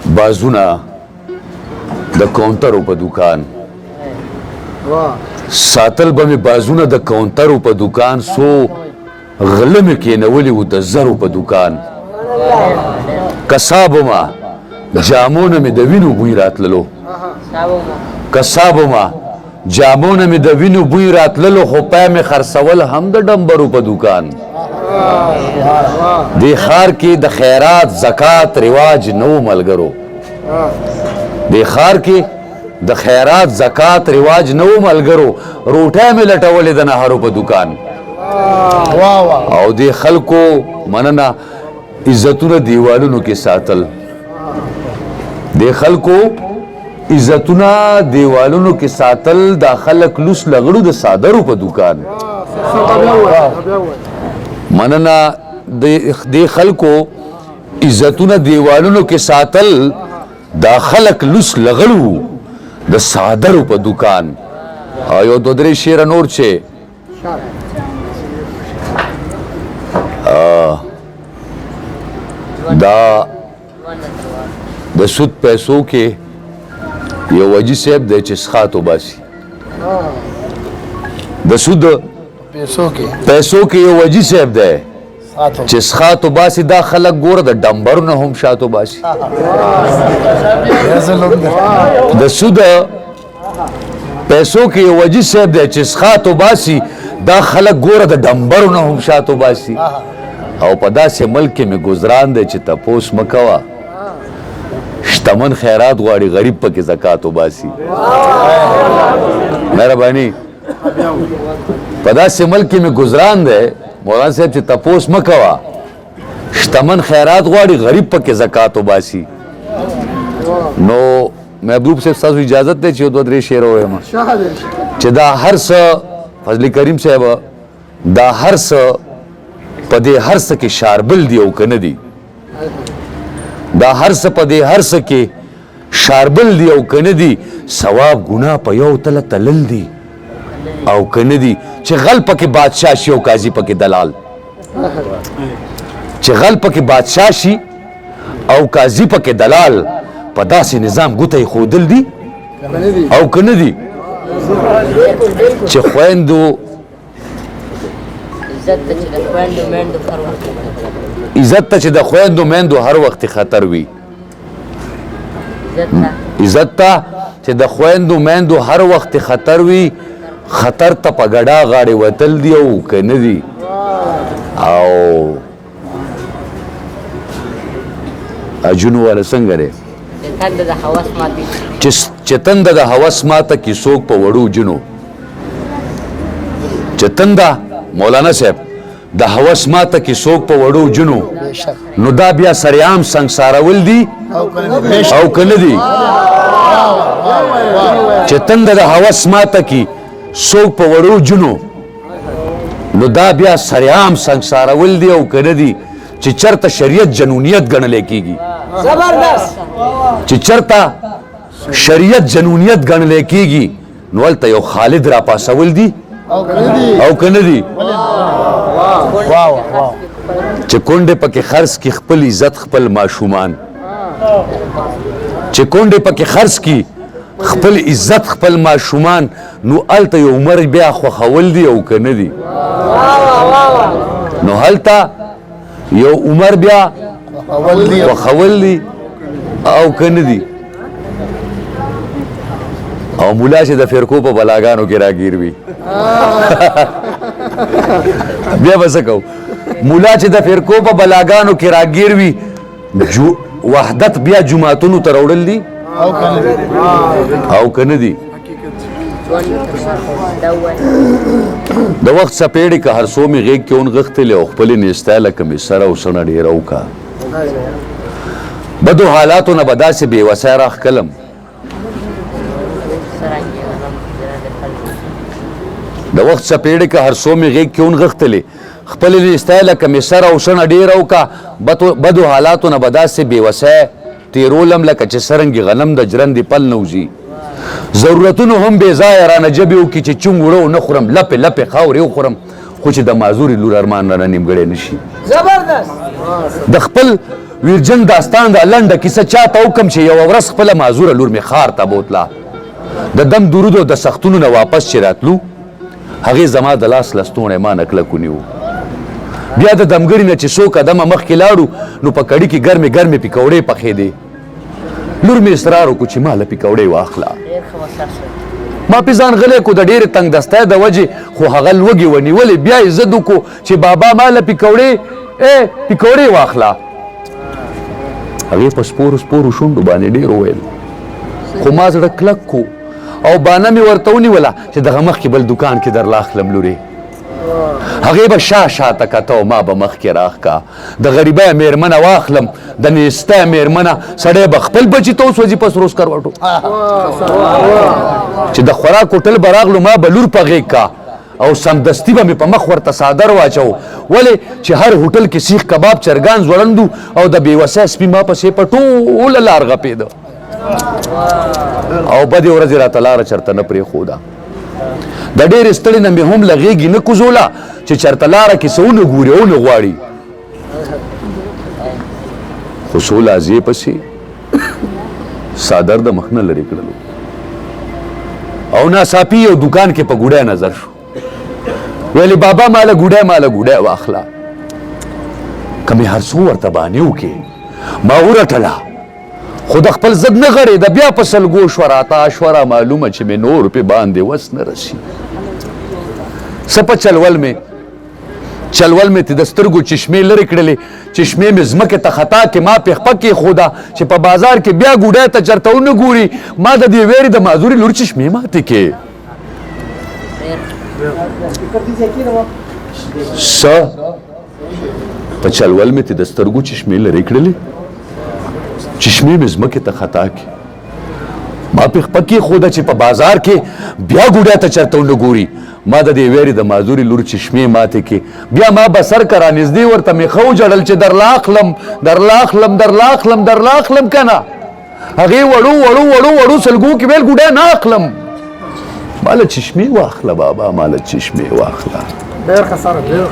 بازونه د کاونټرو په دکان ساتل به مې بازونه د کاونټرو په دکان سو غله مې کېنولي وو د زرو په دکان کسابو ما جامونه مې د وینو بوی راتللو کسابو ما جامونه مې د وینو بوی راتللو خو پای مې خرڅول هم د ډمبرو په دکان دې ښار کې د خیرات زکات رواج نو ملګرو دې ښار کې د خیرات زکات رواج نو ملګرو روټۍ مې لټولې د نهرو په دکان او دې خلکو مننه عزتونه دیوالونو کې ساتل دې خلکو عزتونه دیوالونو کې ساتل دا خلک لوس لغړو د صادرو په دکان مننه دې خلکو عزتونه دیوالونو کې ساتل دا خلک لوس لغړو د صادرو په دکان او یو دو درې شعر نور چې دا د سود پیسو کې یو وجی صاحب دی چې سخات وباسي د سود پیسو کې یو وجی صاحب دی چې سخات وباسي دا خلک ګوره د ډمبرو نه هم شات وباسي د سود پیسو کې یو وجی صاحب دی چې سخات وباسي دا خلک ګوره د ډمبرو نه هم شات وباسي او په داسې ملک کې مې ګزران دی چې تپوس مه کوه شتمن خیرات غواړي غریب پکې زکات وباسي مهرباني په داسې ملک کې مې ګزران دی مولانا صاحب چې تپوس مه کوه شتمن خیرات غواړي غریب پکې زکات وباسي نو محبوب صاحب ستاسو اجازت دی چې یو دوه درې شعر ووایم چې دا هر څه فضل کریم صاحب دا هر څه په دې هر څه کې شاربل دی او که نه دی دا هر څه په دې هر څه کې شاربل دی او که نه دی ثواب ګناه په یو تله تلل دی او که نه دی چې غل پکې بادشاه شي او قاضي پکې دلال چې غل پکې بادشاه شي او قاضي پکې دلال په داسې نظام ګوته یې ښودل دي او که نه دی چې خویندو عزت ته چې د خویندو میندو هر وخت خطر وي عزت ته چې د خویندو میندو هر وخت خطر وي خطر ته په ګډا غاړې وتل دي او که نه دي او اجونو والا څنګه دی چې تنده د هوس ماته کې څوک په وړو جنو چې تنده مولانا صاحب د هوس ماته کې څوک په وړو جنو نو دا بیا سریعام سنګسارول دي او که نه دي چې تنده د هوس ماته کې څوک په وړو جنو نو دا بیا سریعام سنګسارول دي او که نه دي چې چرته شریعت جنونیت ګڼلی کېږي چې چرته شریعت جنونیت ګڼلی کېږي نو هلته یو خالد را پاسول دي او که نه دي چې کونډې پکې خرڅ کړي خپل عزت خپل ماشومان چې کونډې پکې خرڅ کړي خپل عزت خپل ماشومان نو هلته یو عمر بیا خوښول دي او که نه دي نو هلته یو عمر بیا خوښول دي او که نه دي او مولا چې د فرقو په بلاګانو کې راګیر وي بیا به څه کوو مولا چې د فرقو په بلاګانو کې راګیر وي وحدت بیا جماعتونو ته راوړل دي او که نه دي د وخت څپېړې که هر څو مې غېږ کې ونغښتلې او خپلې نیستی لکه مې سره او سڼه ډېره وکړه بدو حالاتو نه به داسې بې وسی راښکلم د وخت څپېړې که هر څو مې غېږ کې ونغښتلې خپلې نیستی لکه مې سره او سڼه ډېره وکړه بدو حالاتو نه به داسې بې وسی تېرولم لکه چې سرنګې غنم د جرندې پل نه وځي ضرورتونو هم بې ځایه رانه جبې وکړي چې چونګ وړه ونه خورم لپې لپې خاورې وخورم خو چې د معذورې لور ارمان رانه نیمګړی نه شي د خپل ویرجن داستان دا لنډه کیسه چاته وکم چې یوه ورځ خپله معذوره لور مې ښار ته بوتله د دم درود او د سختونو نه واپس چې راتلو هغې زما د لاس لستوڼی ما نه کلک ونیو بیا د دمګري نه چې څو قدمه مخکې لاړو نو په کړي کې ګرمې ګرمې پکوړې پخېدې لور مې اصرار وکړو چې ما له پکوړې واخله ما پې ځان غلی کړو د ډېرې تنګ دستی د وجې خو هغه لوږې ونیولې بیا یې ضد وکړو چې بابا ما له پکوړې واخله هغې په سپورو سپورو شونډو باندې ډېر وویل خو ما زړه کلک کو او بانه مې ورته ونیوله چې دغه مخکې بل دکان کې درله اخلم لورې هغې به شاته کته او ما به مخکې راښکا د غریبۍ مېرمنه واخلم د نیستی مېرمنه سړی به خپل بچي ته وسوځي په سرو سکروټو چې د خوراک هوټل به راغلو ما به لور په غېږ کا او سمدستي به مې په مخ ورته څادر واچو ولې چې هر هوټل کې سیخ کباب چرګان ځوړندو او د بېوسی سپي ما پسې په ټوله لار غپېده او بدې ورځې راته لاره چېرته نه پرېښوده د ډېرې ستړې نه مې هم له غېږې نه کوزوله چې چېرته لاره کې څه ونه ګوري او نه غواړي خو څو لازې پسې څادر د مخ نه لرې کړلو او ناڅاپي یو دکان کې په ګوډی نظر شو ویلې بابا ماله ګوډی واخله که مې هر څو ورته بانې وکړې ما ورټله خو د خپل ضد نه غړېده بیا په سلګو شوه راته شوه معلومه چې مې نور پې باندې وس نه رسي څه په چلول مې تې د سترګو چشمې لرې کړلې چشمې مې ځمکې ته خطا کې ما پې خپه کېښوده چې په بازار کې بیا ګوډی ته چېرته ونه ګوري ما د دې ویرې د معذوري لور چشمې ماتې کې څه په چلول مې تې د سترګو چشمې لرې کړلې چشمې مې ځمکې ته خطا کې ما پې خپه کېښوده چې په بازار کې بیا ګوډی ته چېرته ونه ګوري ما د دې ویرې د معذوري لور چشمې ماتې کې بیا ما به سر که رانږدې ورته مې ښه وجړل چې درله اخلم که نه هغې وړو سلګو کې ویل ګوډی نه اخلم ما له چشمې واخله بابا ما له چشمې واخله ډېر ښه سره ډېر